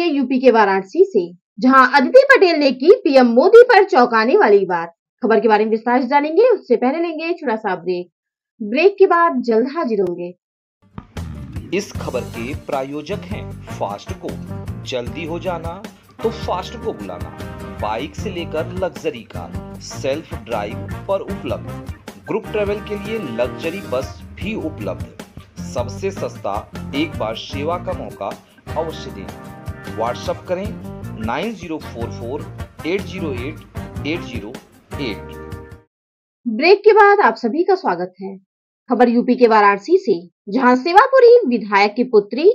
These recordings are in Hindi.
जानिए यूपी के वाराणसी से, जहां अदिति पटेल ने की पीएम मोदी पर चौंकाने वाली बात। खबर के बारे में विस्तार से जानेंगे, उससे पहले लेंगे छोटा सा ब्रेक के बाद जल्द हाजिर होंगे। इस खबर के प्रायोजक हैं फास्टको। जल्दी हो जाना तो फास्टको बुलाना। बाइक से लेकर लग्जरी कार, सेल्फ ड्राइव पर उपलब्ध। ग्रुप ट्रेवल के लिए लग्जरी बस भी उपलब्ध। सबसे सस्ता एक बार सेवा का मौका अवश्य दें। व्हाट्सएप करें 9044808808। ब्रेक के बाद आप सभी का स्वागत है। खबर यूपी के वाराणसी से, जहां सेवापुरी विधायक की पुत्री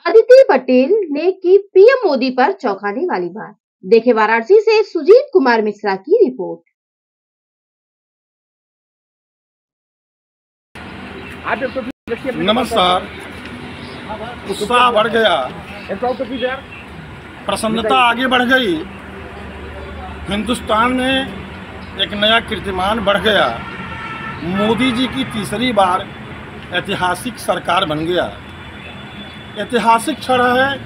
अदिति पटेल ने की पीएम मोदी पर चौंकाने वाली बात। देखें वाराणसी से सुजीत कुमार मिश्रा की रिपोर्ट। नमस्कार। उत्साह बढ़ गया, प्रसन्नता आगे बढ़ गई। हिंदुस्तान में एक नया कीर्तिमान बढ़ गया। मोदी जी की तीसरी बार ऐतिहासिक सरकार बन गया। ऐतिहासिक क्षण है,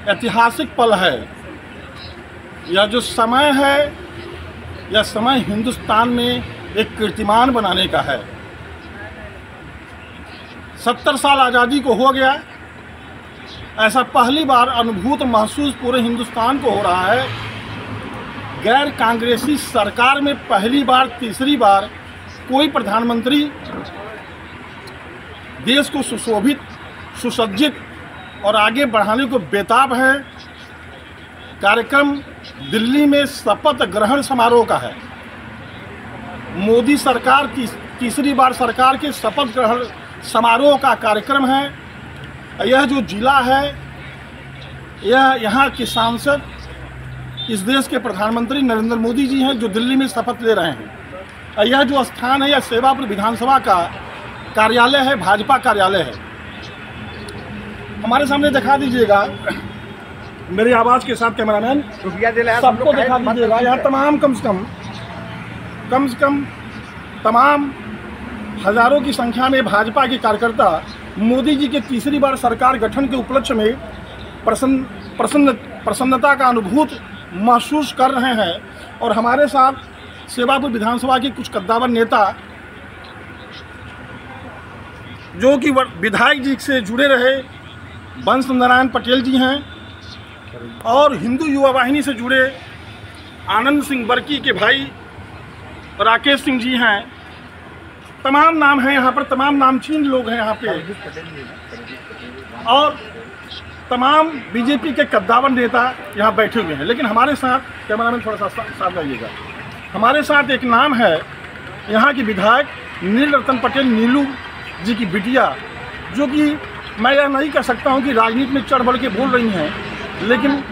ऐतिहासिक पल है। यह जो समय है, यह समय हिंदुस्तान में एक कीर्तिमान बनाने का है। 70 साल आज़ादी को हो गया, ऐसा पहली बार अनुभूत महसूस पूरे हिंदुस्तान को हो रहा है। गैर कांग्रेसी सरकार में पहली बार, तीसरी बार कोई प्रधानमंत्री देश को सुशोभित, सुसज्जित और आगे बढ़ाने को बेताब है। कार्यक्रम दिल्ली में शपथ ग्रहण समारोह का है। मोदी सरकार की तीसरी बार सरकार के शपथ ग्रहण समारोह का कार्यक्रम है। यह जो जिला है, यह यहाँ के सांसद, इस देश के प्रधानमंत्री नरेंद्र मोदी जी हैं जो दिल्ली में शपथ ले रहे हैं। यह जो स्थान है, यह सेवापुर विधानसभा का कार्यालय है, भाजपा कार्यालय है। हमारे सामने दिखा दीजिएगा, मेरी आवाज़ के साथ कैमरामैन सबको दिखा दीजिएगा। यहाँ तमाम कम से कम तमाम हजारों की संख्या में भाजपा के कार्यकर्ता मोदी जी के तीसरी बार सरकार गठन के उपलक्ष्य में प्रसन्नता का अनुभूत महसूस कर रहे हैं। और हमारे साथ सेवापुर विधानसभा के कुछ कद्दावर नेता जो कि विधायक जी से जुड़े रहे वंश नारायण पटेल जी हैं, और हिंदू युवा वाहिनी से जुड़े आनंद सिंह वर्की के भाई राकेश सिंह जी हैं। तमाम नाम हैं यहाँ पर, तमाम नामचीन लोग हैं यहाँ पे, और तमाम बीजेपी के कद्दावर नेता यहाँ बैठे हुए हैं। लेकिन हमारे साथ, कैमरामैन थोड़ा सा साथ लाइएगा, हमारे साथ एक नाम है यहाँ की विधायक नील रतन पटेल, नीलू जी की बिटिया, जो कि मैं यह नहीं कह सकता हूँ कि राजनीति में चढ़ बढ़ के बोल रही हैं, लेकिन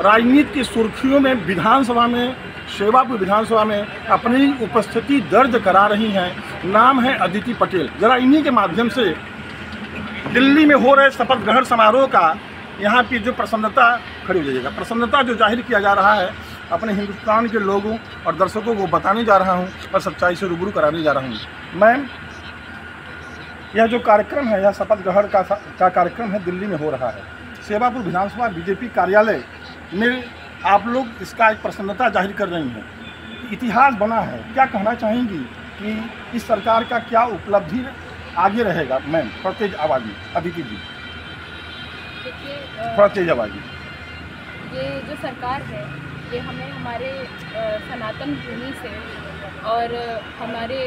राजनीति की सुर्खियों में विधानसभा में, सेवापुर विधानसभा में अपनी उपस्थिति दर्ज करा रही हैं। नाम है अदिति पटेल। जरा इन्हीं के माध्यम से दिल्ली में हो रहे शपथ ग्रहण समारोह का यहाँ की जो प्रसन्नता, खड़ी हो जाइएगा, प्रसन्नता जो जाहिर किया जा रहा है अपने हिंदुस्तान के लोगों और दर्शकों को बताने जा रहा हूँ और सच्चाई से रूबरू कराने जा रहा हूँ। मैम, यह जो कार्यक्रम है, यह शपथ ग्रहण का कार्यक्रम है, दिल्ली में हो रहा है। सेवापुर विधानसभा बीजेपी कार्यालय में आप लोग इसका एक प्रसन्नता जाहिर कर रही हैं। इतिहास बना है, क्या कहना चाहेंगी कि इस सरकार का क्या उपलब्धि आगे रहेगा? मैम थोड़ा तेज आवाज़ में, अदिति जी थोड़ा तेज आवाज़ में। ये जो सरकार है, ये हमें हमारे सनातन भूमि से और हमारे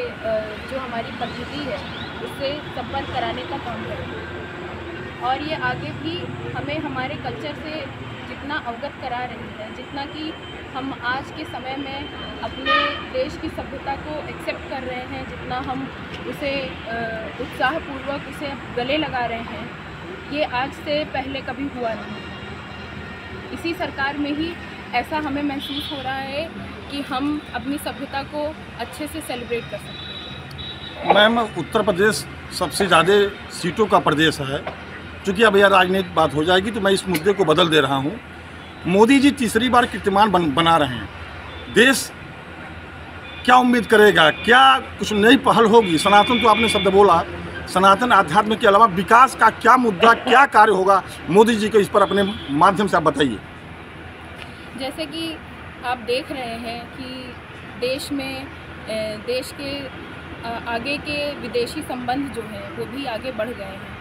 जो हमारी पद्धति है उससे संपर्क कराने का काम करेगी, और ये आगे भी हमें हमारे कल्चर से जितना अवगत करा रही है, जितना कि हम आज के समय में अपने देश की सभ्यता को एक्सेप्ट कर रहे हैं, जितना हम उसे उत्साहपूर्वक उसे गले लगा रहे हैं, ये आज से पहले कभी हुआ नहीं। इसी सरकार में ही ऐसा हमें महसूस हो रहा है कि हम अपनी सभ्यता को अच्छे से सेलिब्रेट कर सकते हैं। मैम, उत्तर प्रदेश सबसे ज़्यादा सीटों का प्रदेश है। चूँकि अब यह राजनीतिक बात हो जाएगी तो मैं इस मुद्दे को बदल दे रहा हूँ। मोदी जी तीसरी बार कीर्तिमान बना रहे हैं। देश क्या उम्मीद करेगा? क्या कुछ नई पहल होगी? सनातन तो आपने शब्द बोला, सनातन आध्यात्म के अलावा विकास का क्या मुद्दा, क्या कार्य होगा मोदी जी को, इस पर अपने माध्यम से आप बताइए। जैसे कि आप देख रहे हैं कि देश में देश के आगे के विदेशी संबंध जो हैं वो भी आगे बढ़ गए हैं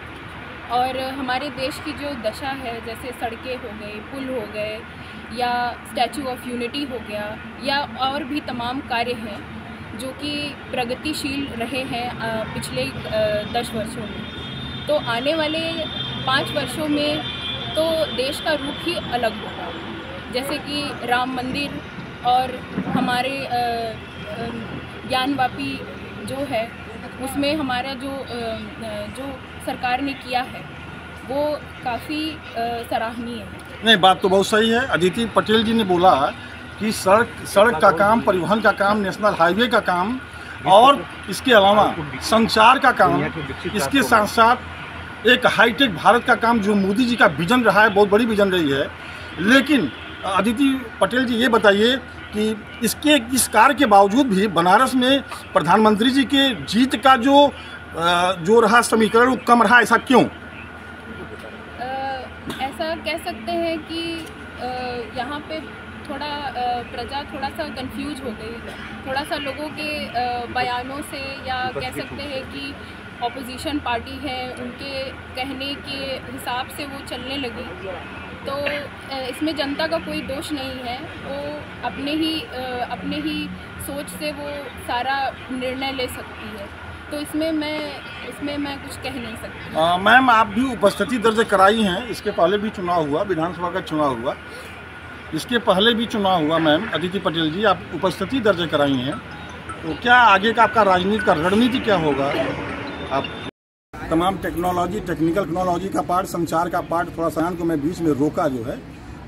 और हमारे देश की जो दशा है, जैसे सड़कें हो गई, पुल हो गए या स्टैचू ऑफ यूनिटी हो गया या और भी तमाम कार्य हैं जो कि प्रगतिशील रहे हैं पिछले 10 वर्षों में। तो आने वाले 5 वर्षों में तो देश का रूप ही अलग होगा, जैसे कि राम मंदिर और हमारे ज्ञानवापी जो है उसमें हमारा जो सरकार ने किया है वो काफ़ी सराहनीय है। नहीं, बात तो बहुत सही है। अदिति पटेल जी ने बोला कि सड़क का काम, परिवहन का काम, नेशनल हाईवे का काम और इसके अलावा संचार का काम, इसके साथ साथ एक हाईटेक भारत का काम जो मोदी जी का विजन रहा है, बहुत बड़ी विजन रही है। लेकिन अदिति पटेल जी ये बताइए कि इस कार्य के बावजूद भी बनारस में प्रधानमंत्री जी के जीत का जो रहा समीकरण वो कम रहा, ऐसा क्यों? ऐसा कह सकते हैं कि यहाँ पे थोड़ा प्रजा थोड़ा सा कंफ्यूज हो गई, थोड़ा सा लोगों के बयानों से, या कह सकते हैं कि ऑपोजिशन पार्टी है उनके कहने के हिसाब से वो चलने लगी। तो इसमें जनता का कोई दोष नहीं है, वो अपने ही सोच से वो सारा निर्णय ले सकती है। तो इसमें मैं कुछ कह नहीं सकती। मैम, आप भी उपस्थिति दर्ज कराई हैं, इसके पहले भी चुनाव हुआ, विधानसभा का चुनाव हुआ, इसके पहले भी चुनाव हुआ। मैम अदिति पटेल जी, आप उपस्थिति दर्ज कराई हैं, तो क्या आगे का आपका राजनीति का रणनीति क्या होगा? आप तमाम टेक्निकल टेक्नोलॉजी का पार्ट, संचार का पार्ट, थोड़ा सा को मैं बीच में रोका जो है,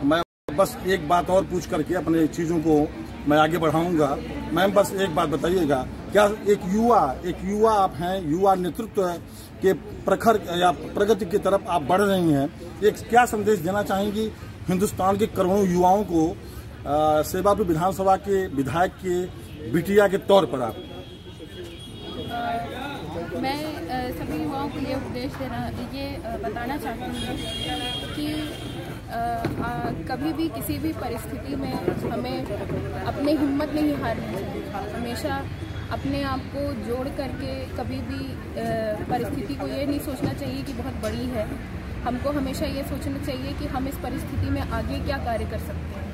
मैं बस एक बात और पूछ करके अपने चीज़ों को मैं आगे बढ़ाऊंगा। मैम बस एक बात बताइएगा, क्या एक युवा आप हैं, युवा नेतृत्व के प्रखर या प्रगति की तरफ आप बढ़ रही हैं, एक क्या संदेश देना चाहेंगी हिंदुस्तान के करोड़ों युवाओं को सेवापुर विधानसभा के विधायक के बिटिया के तौर पर? आप मैं सभी युवाओं को ये बताना चाहती हूँ कि कभी भी किसी भी परिस्थिति में हमें अपनी हिम्मत नहीं हारनी चाहिए। हमेशा अपने आप को जोड़ करके कभी भी परिस्थिति को ये नहीं सोचना चाहिए कि बहुत बड़ी है। हमको हमेशा ये सोचना चाहिए कि हम इस परिस्थिति में आगे क्या कार्य कर सकते हैं।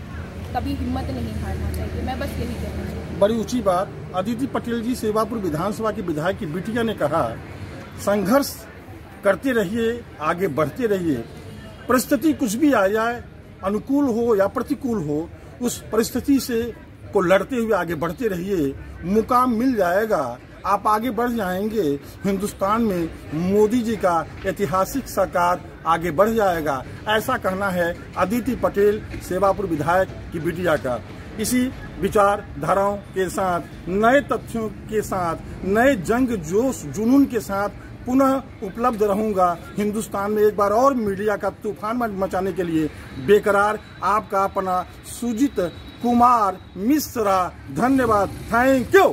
कभी हिम्मत नहीं हारना चाहिए। मैं बस यही कहना चाहती हूँ। बड़ी ऊंची बात। अदिति पटेल जी, सेवापुर विधानसभा की विधायक की बिटिया ने कहा, संघर्ष करते रहिए, आगे बढ़ते रहिए, परिस्थिति कुछ भी आ जाए, अनुकूल हो या प्रतिकूल हो, उस परिस्थिति से को लड़ते हुए आगे बढ़ते रहिए, मुकाम मिल जाएगा, आप आगे बढ़ जाएंगे। हिंदुस्तान में मोदी जी का ऐतिहासिक सरकार आगे बढ़ जाएगा, ऐसा कहना है अदिति पटेल, सेवापुर विधायक की बिटिया का। इसी विचारधाराओं के साथ, नए तथ्यों के साथ, नए जंग जोश जुनून के साथ पुनः उपलब्ध रहूंगा हिंदुस्तान में एक बार और मीडिया का तूफान मचाने के लिए। बेकरार आपका अपना सुजीत कुमार मिश्रा। धन्यवाद, थैंक यू।